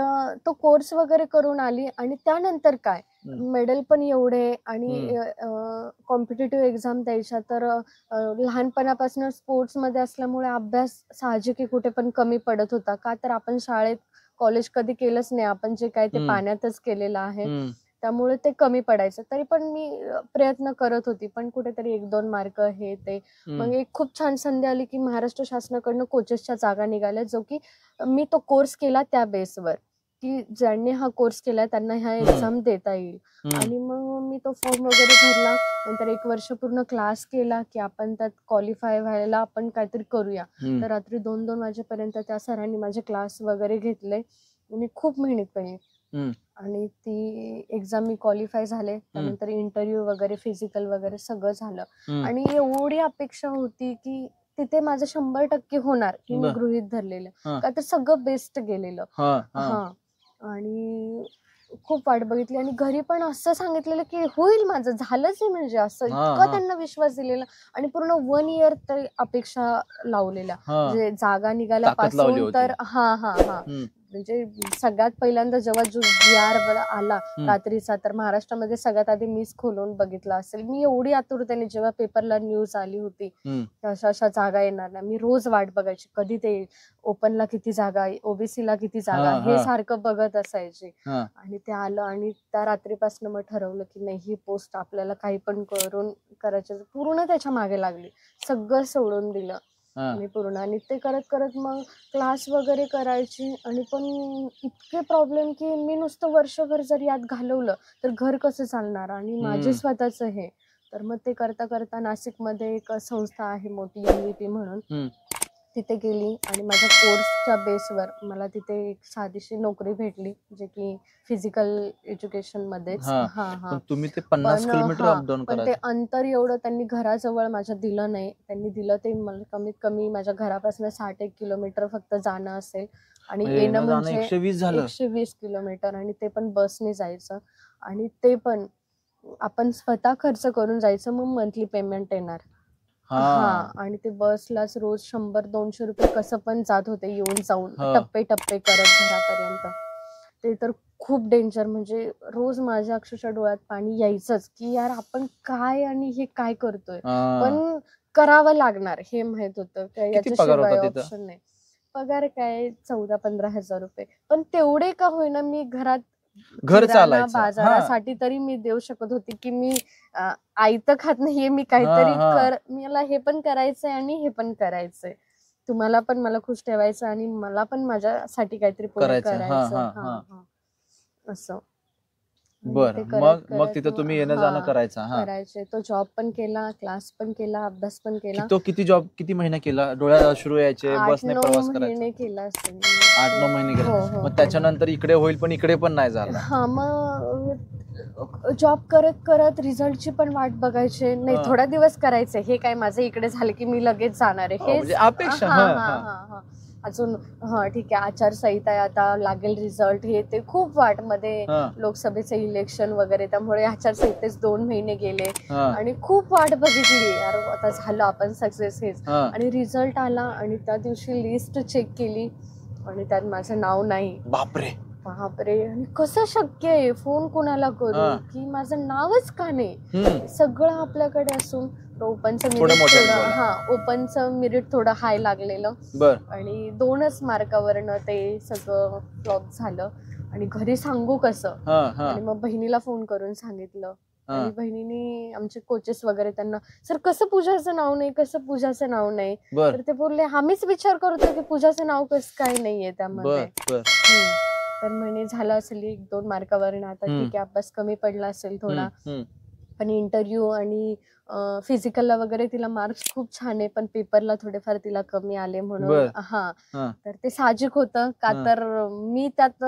Speaker 1: तो कोर्स वगैरे करून आली आणि त्यानंतर काय मेडल पण एवढे आणि कॉम्पिटिटिव्ह एक्झाम द्यायच्या. तर लहानपणापासून स्पोर्ट्समध्ये असल्यामुळे अभ्यास साहजिक कुठे पण कमी पडत होता. का तर आपण शाळेत कॉलेज कधी केलंच नाही, आपण जे काय ते पाण्यातच केलेलं आहे, त्यामुळे ते कमी पडायचं. तरी पण मी प्रयत्न करत होती, पण कुठेतरी 1-2 मार्क हे ते. मग एक खूप छान संधी आली की महाराष्ट्र शासनाकडनं कोचेसच्या जागा निघाल्या, जो की मी तो कोर्स केला त्या बेसवर की ज्यांनी हा कोर्स केलाय त्यांना ह्या एक्झाम देता येईल आणि मग मी तो फॉर्म वगैरे भरला. नंतर 1 वर्ष पूर्ण क्लास केला की आपण त्यात क्वालिफाय व्हायला आपण काहीतरी करूया. तर रात्री 2-2 वाजेपर्यंत त्या सरांनी माझे क्लास वगैरे घेतले आणि खूप मेहनत केली आणि ती एक्झाम मी क्वालिफाय झाले. त्यानंतर इंटरव्ह्यू वगैरे, फिजिकल वगैरे सगळं झालं आणि एवढी अपेक्षा होती की तिथे माझं 100% होणार हे मी गृहीत धरलेलं, का तर सगळं बेस्ट गेलेलं. हा आणि खूप वाट बघितली आणि घरी पण असं सांगितलेलं की होईल, माझं झालंच आहे, म्हणजे असं इतकं त्यांना विश्वास दिलेला आणि पूर्ण 1 इयर तरी अपेक्षा लावलेल्या. म्हणजे जागा निघाल्यापासून तर म्हणजे सगळ्यात पहिल्यांदा जेव्हा जो GR आला रात्रीचा, तर महाराष्ट्रामध्ये सगळ्यात आधी मीच खोलून बघितला असेल. मी एवढी आतुरतेने जेव्हा पेपरला न्यूज आली होती अशा अशा जागा येणार ना, मी रोज वाट बघायची कधी ते ओपनला किती जागा, ओबीसीला किती जागा, हे सारखं बघत असायचे. आणि ते आलं आणि त्या रात्रीपासून मग ठरवलं की नाही, ही पोस्ट आपल्याला काही पण करून करायचं. पूर्ण त्याच्या मागे लागली, सगळं सोडून दिलं मी पूर्ण आणि ते करत करत मग क्लास वगैरे करायची आणि पण इतके प्रॉब्लेम की मी नुसतं वर्षभर जर यात घालवलं तर घर कसं चालणार आणि माझे स्वतःच हे. तर मग ते करता करता नाशिकमध्ये एक संस्था आहे मोठी MVP म्हणून, तिथे गेली आणि माझ्या कोर्सच्या बेसवर मला तिथे एक साधीशी नोकरी भेटली, जे की फिजिकल एज्युकेशन मध्येच.
Speaker 2: पण तुम्ही ते 50 किलोमीटर अपडाऊन
Speaker 1: पण ते अंतर एवढं त्यांनी घराजवळ माझ्या दिलं नाही. त्यांनी दिलं ते मला कमीत कमी माझ्या घरापासून 60-1 किलोमीटर फक्त जाणं असेल आणि येणं म्हणजे 120 किलोमीटर, आणि ते पण बसने जायचं, आणि ते पण आपण स्वतः खर्च करून जायचं. मग मंथली पेमेंट येणार. आणि ते बसलाच रोज 100-200 रुपये कसं पण जात होते, येऊन जाऊन टप्पे टप्पे करत घरापर्यंत. ते तर खूप डेंजर. म्हणजे रोज माझ्या अक्षरशः डोळ्यात पाणी यायचंच की यार आपण काय आणि हे काय करतोय, पण करावं लागणार हे माहित होतं. याच्याशिवाय ऑप्शन नाही. पगार काय 14-15 हजार रुपये, पण तेवढे का होईना मी घर चालायचं बाजारासाठी तरी मी देऊ शकत होती, की मी आयतं खात नाहीये, मी काहीतरी मला हे पण करायचंय आणि हे पण करायचंय. तुम्हाला पण मला खुश ठेवायचं आणि मला पण माझ्यासाठी काहीतरी करायचं असं.
Speaker 2: बर, मग तिथे तुम्ही येणं जाणं
Speaker 1: करायचे. तो जॉब पण केला, क्लास पण केला, अभ्यास पण केला.
Speaker 2: तो किती महिने केला? डोळ्यात अश्रू यायचे, बसने प्रवास करायचा?
Speaker 1: 8-9 महिने केला असेल.
Speaker 2: 8-9 महिने केला. मग त्याच्यानंतर इकडे होईल पण इकडे पण नाही झाला.
Speaker 1: मग जॉब करत करत रिझल्टची पण वाट बघायचे. नाही, थोडा दिवस करायचे. हे काय माझं इकडे झालं की मी लगेच जाणार आहे हे अपेक्षा. अजून ठीक आहे, आचारसंहिता आहे, आता लागेल रिझल्ट, हे ते खूप वाट मध्ये, लोकसभेचे इलेक्शन वगैरे, त्यामुळे आचारसंहितेच 2 महिने गेले आणि खूप वाट बघितली. यार आता झालं, आपण सक्सेस हेच. आणि रिझल्ट आला आणि त्या दिवशी लिस्ट चेक केली आणि त्यात माझं नाव नाही. बापरे, आणि कसं शक्य आहे, फोन कोणाला करू की माझं नावच का नाही. सगळं आपल्याकडे असून ओपनचं मेरिट थोडं हाय लागलेलं आणि 2च मार्कावरनं ते सगळं फ्लॉप झालं. आणि घरी सांगू कसं, आणि मग बहिणीला फोन करून सांगितलं. आणि बहिणीने आमचे कोचेस वगैरे त्यांना, सर कसं पूजाचं नाव नाही, तर ते बोलले आम्हीच विचार करतो की पूजाचं नाव कसं काय नाहीये त्यामध्ये. तर म्हणे झालं असेल 1-2 मार्कावरनं, आता ठीक आहे, अभ्यास कमी पडला असेल थोडा, पण इंटरव्ह्यू आणि फिजिकलला वगैरे तिला मार्क्स खूप छान आहे, पण पेपरला थोडेफार तिला कमी आले म्हणून. तर ते साहजिक होतं का, तर मी त्यात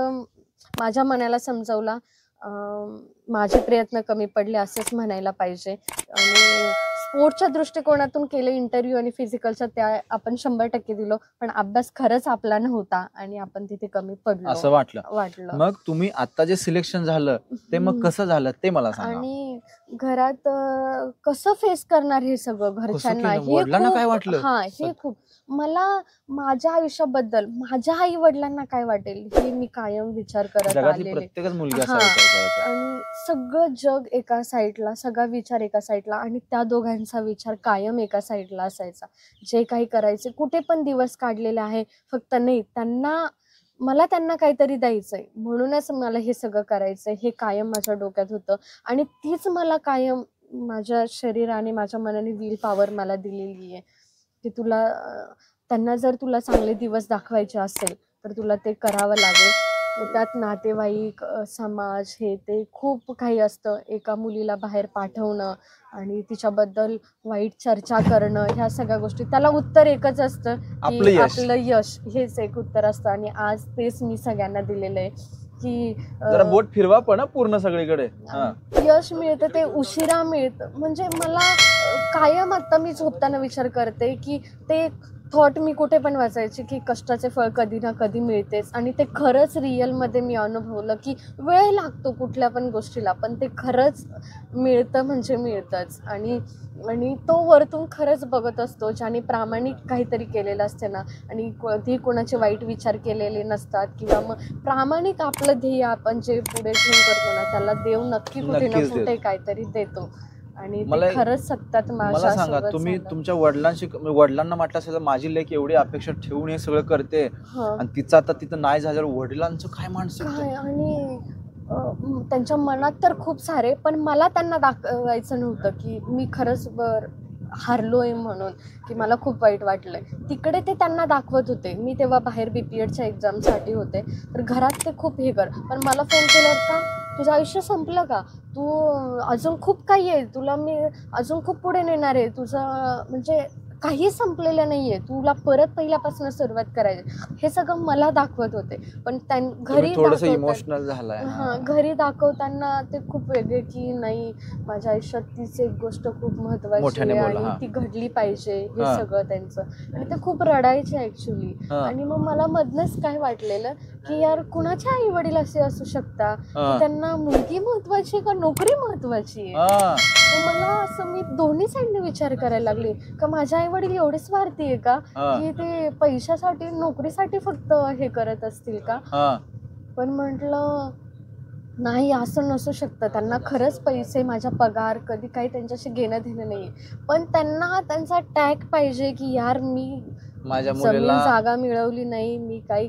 Speaker 1: माझ्या मनाला समजावला, माझे प्रयत्न कमी पडले असंच म्हणायला पाहिजे. आणि स्पोर्ट्सच्या दृष्टिकोनातून केले इंटरव्ह्यू आणि फिजिकलचा, त्या आपण 100% दिलो, पण अभ्यास खरंच आपला नव्हता आणि आपण तिथे कमी पडलो
Speaker 2: असं वाटलं. मग तुम्ही आता जे सिलेक्शन झालं ते मग कसं झालं ते मला सांगा.
Speaker 1: आणि घरात कसं फेस करणार हे सगळं, घरच्यांना
Speaker 2: काय वाटलं?
Speaker 1: हे खूप, मला माझ्या आयुष्याबद्दल माझ्या आई वडिलांना काय वाटेल हे मी कायम विचार करत आलेले. आणि सगळं जग एका साईडला, सगळा विचार एका साईडला, आणि त्या दोघांचा विचार कायम एका साईडला असायचा. जे काही करायचे, कुठे पण दिवस काढलेले आहे, फक्त नाही, मला त्यांना काहीतरी द्यायचंय म्हणूनच मला हे सगळं करायचंय, हे कायम माझ्या डोक्यात होतं. आणि तीच मला कायम माझ्या शरीराने, माझ्या मनाने विल पॉवर मला दिलेली आहे की त्यांना जर तुला चांगले दिवस दाखवायचे असेल तर तुला ते करावं लागेल. त्यात नातेवाईक, समाज, हे ते खूप काही असतं. एका मुलीला बाहेर पाठवणं आणि तिच्याबद्दल वाईट चर्चा करणं, ह्या सगळ्या गोष्टी, त्याला उत्तर एकच असतं की आपलं यश, हेच एक उत्तर असतं. आणि आज तेच मी सगळ्यांना दिलेलं आहे की
Speaker 2: बोट फिरवा पण पूर्ण सगळीकडे.
Speaker 1: यश मिळतं ते उशिरा मिळतं. म्हणजे मला कायम आता मी झोपताना विचार करते की ते थॉट मी कुठे पण वाचायचे की कष्टाचे फळ कधी ना कधी मिळतेच. आणि ते खरंच रिअलमध्ये मी अनुभवलं की वेळ लागतो कुठल्या पण गोष्टीला, पण ते खरंच मिळतं म्हणजे मिळतंच. आणि तो वरतून खरंच बघत असतो, ज्याने प्रामाणिक काहीतरी केलेलं असते ना, आणि कधी कोणाचे वाईट विचार केलेले नसतात, किंवा मग प्रामाणिक आपलं ध्येय आपण जे पुढे घेऊन करतो ना, त्याला देव नक्की कुठे ना कुठे काहीतरी देतो. आणि खरंच सत्यात
Speaker 2: मला सांगा, तुम्ही तुमच्या वडिलांना म्हटलं असेल माझी लेक एवढी अपेक्षा ठेवून हे सगळं करते आणि तिचं आता तिथं नाही झाल्यावर वडिलांचं काय मानसिकता?
Speaker 1: आणि त्यांच्या मनात तर खूप सारे, पण मला त्यांना दाखवायचं नव्हतं की मी खरंच हारलोय म्हणून, की मला खूप वाईट वाटलंय. तिकडे ते त्यांना दाखवत होते. मी तेव्हा बाहेर BPEDच्या एक्झामसाठी होते, तर घरात ते खूप हे पण मला फोन केल्यावर का तुझं आयुष्य संपलं का? तू अजून खूप काही आहे, तुला मी अजून खूप पुढे नेणार आहे, तुझं म्हणजे काही संपलेलं नाहीये, तुला परत पहिल्यापासून सुरुवात करायची, हे सगळं मला दाखवत होते. पण घरी
Speaker 2: थोडस इमोशनल झालाय.
Speaker 1: घरी दाखवताना ते खूप वेगळे, की नाही माझ्या आयुष्यात तीच एक गोष्ट खूप महत्वाची आहे आणि ती घडली पाहिजे, हे सगळं त्यांचं. आणि ते खूप रडायचे ऍक्च्युली. आणि मग मला मधनच काय वाटलेलं की यार कुणाच्या आई वडील असे असू शकता की त्यांना मुलगी महत्वाची का नोकरी महत्वाची आहे. मला असं मी दोन्ही साईडने विचार करायला लागले का माझ्या आई वडील एवढे स्वार्थी आहे का की ते पैशासाठी नोकरीसाठी फक्त हे करत असतील का. पण म्हटलं नाही, असं नसू शकतं. त्यांना खरंच पैसे, माझा पगार कधी काही त्यांच्याशी घेणं देणं नाही. पण त्यांना त्यांचा टॅग पाहिजे की यार मी
Speaker 2: माझ्या
Speaker 1: जमीन जागा मिळवली नाही, मी काही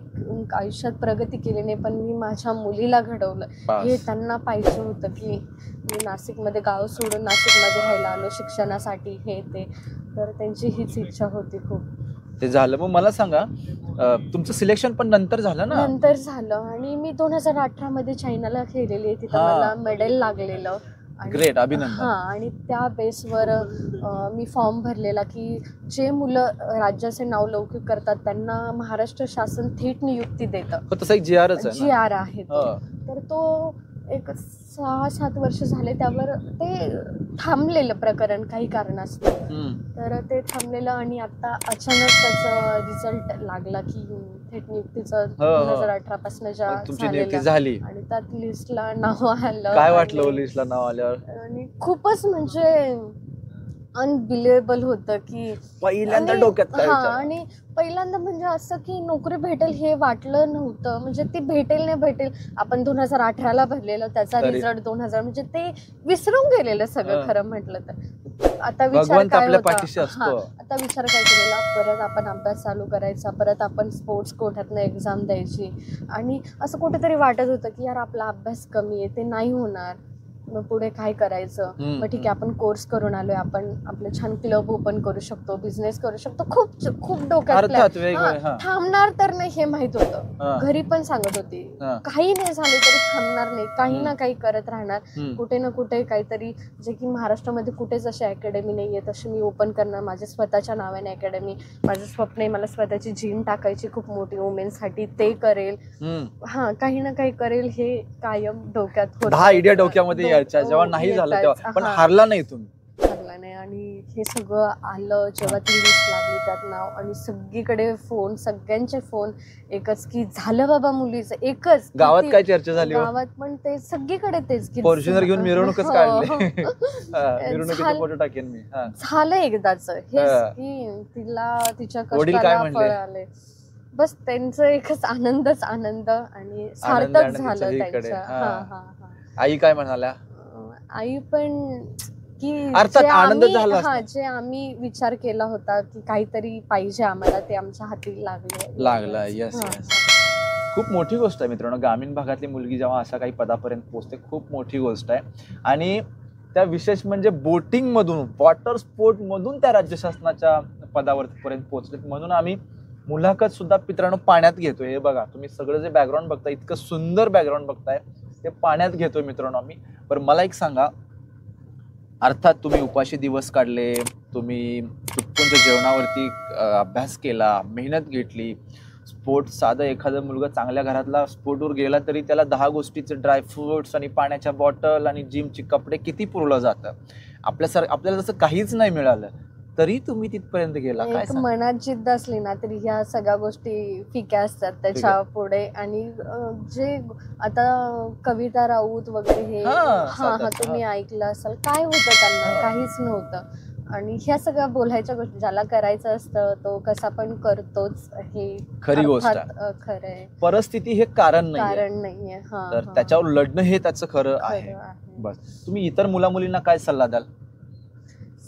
Speaker 1: आयुष्यात प्रगती केली नाही, पण मी माझ्या मुलीला घडवलं, हे त्यांना पाहिजे होतं. की मी नाशिकमध्ये गाव सोडून नाशिकमध्ये राहायला आलो शिक्षणासाठी, हे ते. तर त्यांची हीच इच्छा होती खूप.
Speaker 2: ते झालं. मग मला सांगा, तुमचं सिलेक्शन पण नंतर झालं ना?
Speaker 1: नंतर झालं. आणि मी 2018 मध्ये चायनाला खेळलेली, तिथं मला मेडल लागलेलं.
Speaker 2: ग्रेट, अभिनंदन.
Speaker 1: आणि त्या बेसवर मी फॉर्म भरलेला की जे मुलं राज्याचे नाव लौकिक करतात त्यांना महाराष्ट्र शासन थेट नियुक्ती देतं.
Speaker 2: तसं एक
Speaker 1: GR आहे. तर तो एक 6-7 वर्ष झाले त्यावर ते थांबलेलं प्रकरण काही कारणास्तव. तर ते थांबलेलं आणि आता अचानक त्याचा रिझल्ट लागला की थेट नियुक्तीचं 2018 पासून
Speaker 2: झाली
Speaker 1: आणि त्यात लिस्टला नाव आलं.
Speaker 2: काय वाटलं लिस्टला नाव आल्यावर?
Speaker 1: आणि खूपच म्हणजे अनबिलिव्हेबल होतं की
Speaker 2: पहिल्यांदा डोक्यात
Speaker 1: आणि पहिल्यांदा म्हणजे असं की नोकरी भेटेल हे वाटलं नव्हतं. म्हणजे ती भेटेल नाही भेटेल, आपण 2018ला भरलेलं, त्याचा रिझल्ट 2000, म्हणजे ते विसरून गेलेलं सगळं खरं म्हटलं तर. आता विचार काय होता, आता विचार काय केलेला, परत आपण अभ्यास चालू करायचा, परत आपण स्पोर्ट्स कोट्यातनं एक्झाम द्यायची. आणि असं कुठेतरी वाटत होतं की यार आपला अभ्यास कमी आहे, ते नाही होणार, मग पुढे काय करायचं. मग ठीक आहे, आपण कोर्स करून आलोय, आपण आपलं छान क्लब ओपन करू शकतो, बिझनेस करू शकतो, खूप खूप डोक्यात थांबणार तर नाही हे माहित होतं. घरी पण सांगत होती काही नाही झालं तरी थांबणार नाही, काही ना काही करत राहणार, कुठे ना कुठे काहीतरी. जे की महाराष्ट्रामध्ये कुठेच अशी अकॅडमी नाहीये, तशी मी ओपन करणार माझ्या स्वतःच्या नावाने अकॅडमी. माझं स्वप्न आहे मला स्वतःची जिम टाकायची खूप मोठी वुमेन्ससाठी, ते करेल. काही ना काही करेल हे कायम डोक्यात होतं.
Speaker 2: 10 आयडिया डोक्यामध्ये यायच्या, जेव्हा नाही झालं तेव्हा. पण हारला नाही तुम्ही?
Speaker 1: हारला नाही. आणि हे सगळं आलं जेव्हा ती लिस्ट लागली त्यात नाव, आणि सगळीकडे फोन, सगळ्यांचे फोन एकच की झालं बाबा मुलीचं. एकच
Speaker 2: गावात काय चर्चा झाली?
Speaker 1: गावात पण ते सगळीकडे तेच की
Speaker 2: फॉर्च्युनर घेऊन मिरवणूकच काढली. मिरवणुकीचे फोटो टाकेन मी.
Speaker 1: झालं एकदाच हेच की तिला तिच्या कष्टाला फळ आले. बस त्यांचं एकच आनंदच आनंद आणि सार्थक झालं त्यांच्या.
Speaker 2: आई काय म्हणाल्या?
Speaker 1: आई पण की
Speaker 2: आनंद झाला,
Speaker 1: जे आम्ही विचार केला होता की काहीतरी पाहिजे आम्हाला, ते आमच्या हाती लागलं.
Speaker 2: यस. खूप मोठी गोष्ट आहे मित्रांनो. ग्रामीण भागातली मुलगी जेव्हा अशा काही पदापर्यंत पोहोचते, खूप मोठी गोष्ट आहे. आणि त्या विशेष म्हणजे बोटिंग मधून, वॉटर स्पोर्ट मधून त्या राज्य शासनाच्या पदापर्यंत पोहोचले. म्हणून आम्ही मुलाखत सुद्धा मित्रांनो पाण्यात घेतोय. हे बघा, तुम्ही सगळं जे बॅकग्राऊंड बघताय, इतकं सुंदर बॅकग्राऊंड बघताय, ते पाण्यात घेतोय मित्रांनो आम्ही. पण मला एक सांगा, अर्थात तुम्ही उपाशी दिवस काढले, तुम्ही तुमच्या जेवणावरती अभ्यास केला, मेहनत घेतली. स्पोर्ट, साधं एखादा मुलगा चांगल्या घरातला स्पोर्टवर गेला तरी त्याला 10 गोष्टीचे ड्रायफ्रुट्स आणि पाण्याच्या बॉटल आणि जिमची कपडे किती पुरवलं जातं. आपल्याला जसं काहीच नाही मिळालं तरी तुम्ही तिथपर्यंत गेला. काय
Speaker 1: मनात जिद्द असली ना तरी ह्या सगळ्या गोष्टी फिक्या असतात त्याच्या पुढे. आणि जे आता कविता राऊत वगैरे हे तुम्ही ऐकलं असाल, काय होतं त्यांना? काहीच नव्हतं. आणि ह्या सगळ्या बोलायच्या गोष्टी, ज्याला करायचं असतं तो कसा पण करतोच, हे
Speaker 2: खरी गोष्ट
Speaker 1: खरंय.
Speaker 2: परिस्थिती हे कारण
Speaker 1: नाहीये.
Speaker 2: तर त्याच्यावर लढणं हे त्याचं खरं आहे. बस. तुम्ही इतर मुला-मुलींना काय सल्ला द्याल?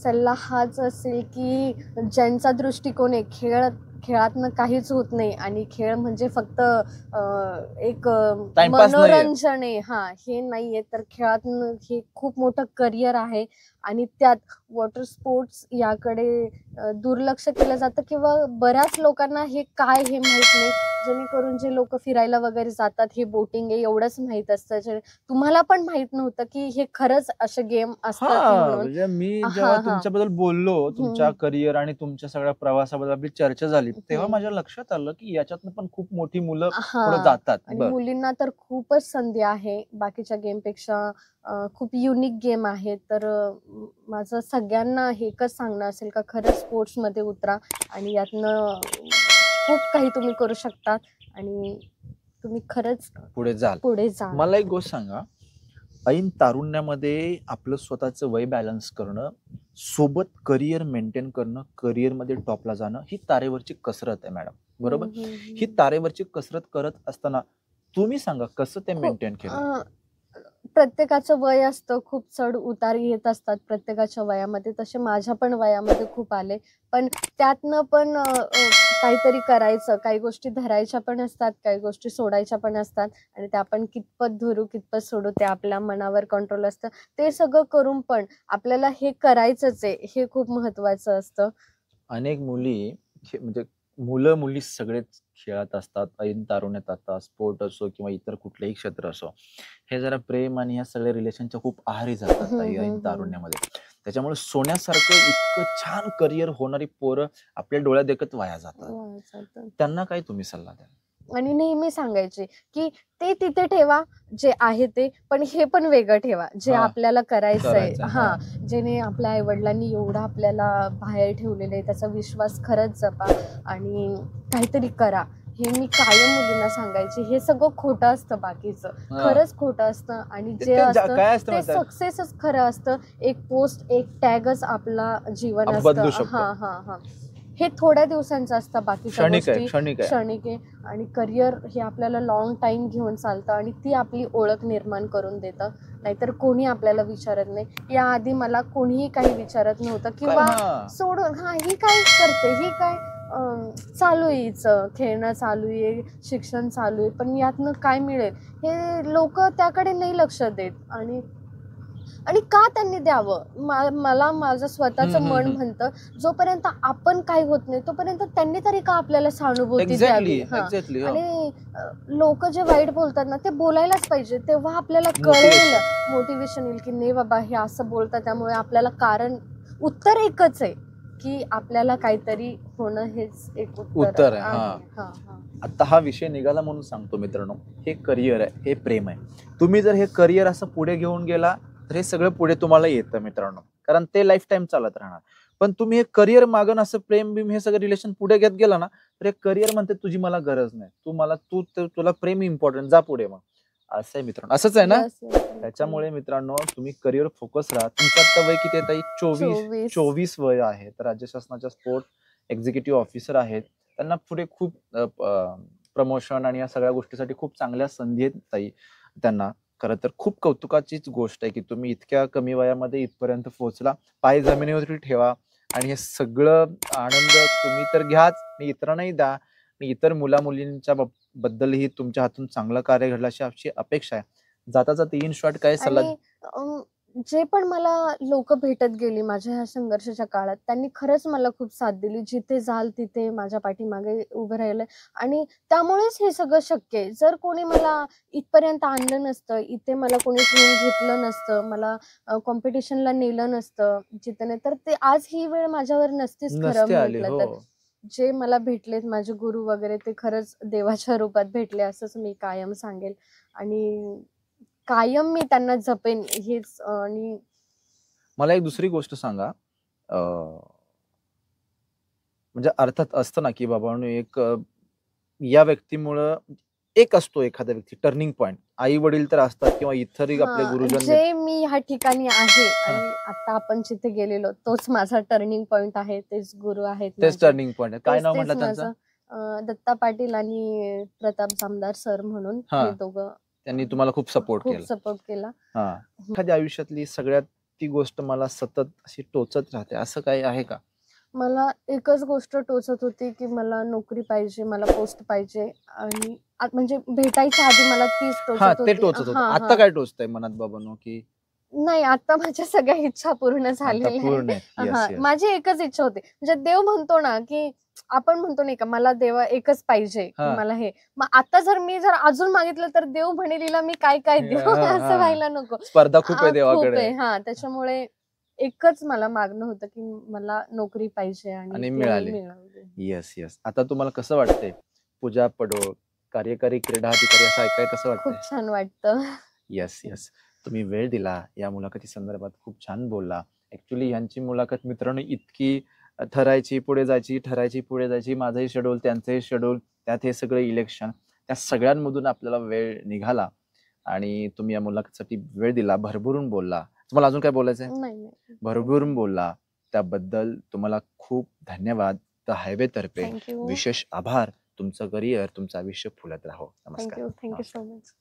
Speaker 1: सल्ला हाच असेल की ज्यांचा दृष्टिकोन आहे खेळातनं काहीच होत नाही आणि खेळ म्हणजे फक्त एक मनोरंजन आहे, हे नाहीये, तर खेळातनं हे खूप मोठं करिअर आहे. आणि त्यात वॉटर स्पोर्ट्स याकडे दुर्लक्ष केलं जातं किंवा बऱ्याच लोकांना हे काय हे माहित नाही, जेणेकरून जे लोक फिरायला वगैरे जातात हे बोटिंग आहे एवढंच माहित असतं. तुम्हाला पण माहित नव्हतं की हे खरंच असे गेम असतात म्हणून.
Speaker 2: म्हणजे मी जेव्हा
Speaker 1: हा हा
Speaker 2: तुमच्याबद्दल बोललो, तुमच्या
Speaker 1: हम्म
Speaker 2: करिअर आणि तुमच्या सगळ्या प्रवासाबद्दल आपली चर्चा झाली, तेव्हा
Speaker 1: हम्म
Speaker 2: माझ्या लक्षात आलं की याच्यातनं पण खूप मोठी मुलं पुढे
Speaker 1: हा
Speaker 2: जातात.
Speaker 1: आणि
Speaker 2: बर
Speaker 1: मुलींना तर खूपच संधी आहे बाकीच्या गेमपेक्षा. खूप युनिक गेम आहे. तर माझं सगळ्यांना एकच सांगणं असेल का खरंच स्पोर्ट्समध्ये उतरा आणि यातनं खूप काही तुम्ही करू शकता आणि तुम्ही खरंच
Speaker 2: पुढे जाल.
Speaker 1: पुढे जाल.
Speaker 2: मला एक गोष्ट सांगा, ऐन तारुण्यामध्ये आपलं स्वतःचं वय बॅलन्स करणं, सोबत करिअर मेंटेन करणं, करिअरमध्ये टॉपला जाणं, ही तारेवरची कसरत आहे मॅडम, बरोबर? ही तारेवरची कसरत करत असताना तुम्ही सांगा कसं ते मेंटेन केलं?
Speaker 1: प्रत्येकाचं वय असतं, खूप चढ उतार येत असतात प्रत्येकाच्या वयामध्ये. तसे माझ्या पण वयामध्ये खूप आले. पण त्यातनं पण काहीतरी करायचं, काही गोष्टी धरायच्या पण असतात, काही गोष्टी सोडायच्या पण असतात आणि त्या आपण कितपत धरू, कितपत सोडू ते आपल्या मनावर कंट्रोल असतं. ते सगळं करून पण आपल्याला हे करायचंच आहे, हे खूप महत्वाचं असतं.
Speaker 2: अनेक मुली म्हणजे मुलं मुली सगळेच खेळत असतात, ऐन तारुण्यात असतात, स्पोर्ट असो किंवा इतर कुठलेही क्षेत्र असो. हे जरा प्रेम आणि या सगळ्या रिलेशनच्या खूप आहारी जातात ताई ऐन तारुण्यामध्ये. त्याच्यामुळे सोन्यासारखं इतकं छान करिअर होणारी पोरं आपल्या डोळ्यात देखत वाया जातात.
Speaker 1: वाचायचं.
Speaker 2: त्यांना काय तुम्ही सल्ला द्याल?
Speaker 1: आणि नेहमी सांगायचे की ते तिथे ठेवा जे आहे ते, पण हे पण वेगळं ठेवा जे
Speaker 2: हा,
Speaker 1: आपल्याला करायचंय.
Speaker 2: करायचंय.
Speaker 1: हा
Speaker 2: हा.
Speaker 1: जेणे आपल्या आई वडिलांनी एवढा आपल्याला बाहेर ठेवलेलं आहे त्याचा विश्वास खरंच जपा आणि काहीतरी करा. हे मी कायम मुलींना सांगायचे. हे सगळं खोटं असतं, बाकीचं
Speaker 2: हा.
Speaker 1: खरंच खोटं असतं आणि
Speaker 2: ते-
Speaker 1: जे
Speaker 2: ते
Speaker 1: असतं
Speaker 2: काय असतं
Speaker 1: ते
Speaker 2: माहिती आहे?
Speaker 1: सक्सेसच खरं असतं. एक पोस्ट, एक टॅगच आपला जीवन
Speaker 2: आपण
Speaker 1: असतं.
Speaker 2: बदलू शकतो.
Speaker 1: हा हा हा हे थोड्या दिवसांचं असतं, बाकीच्या
Speaker 2: क्षणिक आहे,
Speaker 1: गोष्टी
Speaker 2: क्षणिक आहे.
Speaker 1: क्षणिक आहे. आणि करिअर हे आपल्याला लॉंग टाइम घेऊन चालतं आणि ती आपली ओळख निर्माण करून देतं. नाहीतर कोणी आपल्याला विचारत नाही. याआधी मला कोणीही काही विचारत नव्हतं किंवा
Speaker 2: हा.
Speaker 1: सोडून ही काय करते, ही काय चालू आहे हिचं, खेळणं चालू आहे, शिक्षण चालू आहे, पण यातनं काय मिळेल हे लोक त्याकडे नाही लक्ष देत. आणि का त्यांनी द्यावं? मला माझं स्वतःचं मन म्हणतं जोपर्यंत आपण काही होत नाही तोपर्यंत त्यांनी तरी का आपल्याला सहानुभूती द्यावी.
Speaker 2: एक्झॅक्टली.
Speaker 1: आणि लोक जे वाईट बोलतात ना ते बोलायलाच पाहिजे, तेव्हा आपल्याला कळेल, मोटिवेशन येईल की नाही बाबा हे असं बोलतात त्यामुळे आपल्याला कारण उत्तर एकच आहे की आपल्याला काहीतरी होणं हेच एक उत्तर
Speaker 2: आहे.
Speaker 1: आहे.
Speaker 2: आता हा विषय निघाला म्हणून सांगतो मित्रांनो, हे करिअर आहे, हे प्रेम आहे. तुम्ही जर हे करिअर असं पुढे घेऊन गेला तर हे सगळं पुढे तुम्हाला येतं मित्रांनो, कारण ते लाईफ टाईम चालत राहणार. पण तुम्ही हे करिअर मागून असं प्रेम बिम हे सगळं रिलेशन पुढे घेत गेला ना तर हे करिअर म्हणते तुझी मला गरज नाही, तुला प्रेम इम्पॉर्टंट, जा पुढे. मग असं आहे मित्रांनो, असंच आहे ना. त्याच्यामुळे मित्रांनो तुम्ही करिअर फोकस राहा. तुमचं आता वय किती आहे ताई? 24 वय आहे. तर राज्य शासनाच्या स्पोर्ट एक्झिक्युटिव्ह ऑफिसर आहेत. त्यांना पुढे खूप प्रमोशन आणि या सगळ्या गोष्टीसाठी खूप चांगल्या संधी आहेत ताई त्यांना. खरं तर खूप कौतुकाचीच गोष्ट आहे की तुम्ही इतक्या कमी वयामध्ये इथपर्यंत पोहोचला. पाय जमिनीवरती ठेवा आणि हे सगळं आनंद तुम्ही तर घ्याच आणि इतरांनाही द्या आणि इतर मुला मुलींच्या बद्दलही तुमच्या हातून चांगलं कार्य घडलं अशी आमची अपेक्षा आहे. जाता जाता इन शॉर्ट काय सल्ला?
Speaker 1: जे पण मला लोक भेटत गेली माझ्या ह्या संघर्षाच्या काळात त्यांनी खरंच मला खूप साथ दिली. जिथे जाल तिथे माझ्या पाठीमागे उभं राहिलं आणि त्यामुळेच हे सगळं शक्य आहे. जर कोणी मला इथपर्यंत आणलं नसतं, इथे मला कोणी ठेवून घेतलं नसतं, मला कॉम्पिटिशनला नेलं नसतं जिथे नाही, तर ते आज ही वेळ माझ्यावर नसतीच खरं म्हटलं तर. जे मला भेटलेत माझे गुरु वगैरे ते खरंच देवाच्या रूपात भेटले असंच मी कायम सांगेल आणि कायम मी त्यांना जपेन हेच. आणि
Speaker 2: मला एक दुसरी गोष्ट सांगा, म्हणजे अर्थात असतं ना की बाबा एक या व्यक्तीमुळं एक असतो एखादा व्यक्ती टर्निंग पॉइंट, आई वडील तर असतात किंवा इतरही आपले गुरुजन.
Speaker 1: जे मी ह्या ठिकाणी आहे आणि आता आपण जिथे गेलेलो तोच माझा टर्निंग पॉइंट आहे, तेच गुरु आहेत.
Speaker 2: तेच टर्निंग पॉइंट आहे. काय नाव म्हटलं त्यांचं?
Speaker 1: दत्ता पाटील आणि प्रताप जामदार सर म्हणून. हे दोघं
Speaker 2: त्यांनी तुम्हाला खूप सपोर्ट
Speaker 1: केला.
Speaker 2: एखाद्या आयुष्यातली सगळ्यात ती गोष्ट मला सतत अशी टोचत राहते असं काही आहे का?
Speaker 1: मला एकच गोष्ट टोचत होती की मला नोकरी पाहिजे, मला पोस्ट पाहिजे आणि म्हणजे भेटायच्या आधी मला तीच टोचत होती.
Speaker 2: आता काय टोचतंय मनात बाबांनो? की
Speaker 1: नाही, आता माझ्या सगळ्या इच्छा पूर्ण
Speaker 2: आता
Speaker 1: झालेल्या
Speaker 2: पूर्ण
Speaker 1: आहेत.
Speaker 2: आहेत. येस,
Speaker 1: हां,
Speaker 2: येस.
Speaker 1: माझी एकच इच्छा होती. म्हणजे देव म्हणतो ना, की आपण म्हणतो नाही का, मला देवा एकच पाहिजे, की
Speaker 2: हां.
Speaker 1: मला हे. मग आता मी जर अजून मागितलं तर देव म्हणेल हिला मी काय-काय देऊ?
Speaker 2: हां,
Speaker 1: असं
Speaker 2: हां.
Speaker 1: व्हायला नको.
Speaker 2: स्पर्धा खूप आहे
Speaker 1: खूप
Speaker 2: देवाकडे.
Speaker 1: आहे. हां, त्याच्यामुळे एकच मला मागणं होतं, की मला नोकरी पाहिजे आणि
Speaker 2: आणि
Speaker 1: ती
Speaker 2: मिळाली.
Speaker 1: मिळावी.
Speaker 2: Yes, yes. आता तुम्हाला कसं वाटतंय? पूजा पडोळ, कार्यकारी क्रीडा अधिकारी असं ऐकाय कसं
Speaker 1: खूप
Speaker 2: वाटतंय?
Speaker 1: छान वाटतं.
Speaker 2: Yes, yes. तुम्ही वेळ दिला. या मुलाखती संदर्भात खूप छान बोलला. ॲक्चुअली ह्यांची मुलाखत मित्रांनो इतकी ठरायची, पुढे जायची, ठरायची, पुढे जायची. माझंही शेड्यूल, त्यांचंही शेड्यूल, त्यात हे सगळं इलेक्शन. त्या सगळ्यांमधून आपल्याला वेळ निघाला आणि तुम्ही या मुलाखतीसाठी वेळ दिला, भरभरून बोलला. तुम्हाला अजून काय बोलायचंय?
Speaker 1: नाही, नाही.
Speaker 2: भरभरून बोलला. त्याबद्दल तुम्हाला खूप धन्यवाद. द हायवेतर्फे
Speaker 1: थँक यू.
Speaker 2: विशेष आभार. तुमचं करिअर, तुमचं आयुष्य फुलत राहो.
Speaker 1: थँक
Speaker 2: नमस्कार.
Speaker 1: यू. थँक यू
Speaker 2: नमस्कार.
Speaker 1: So much.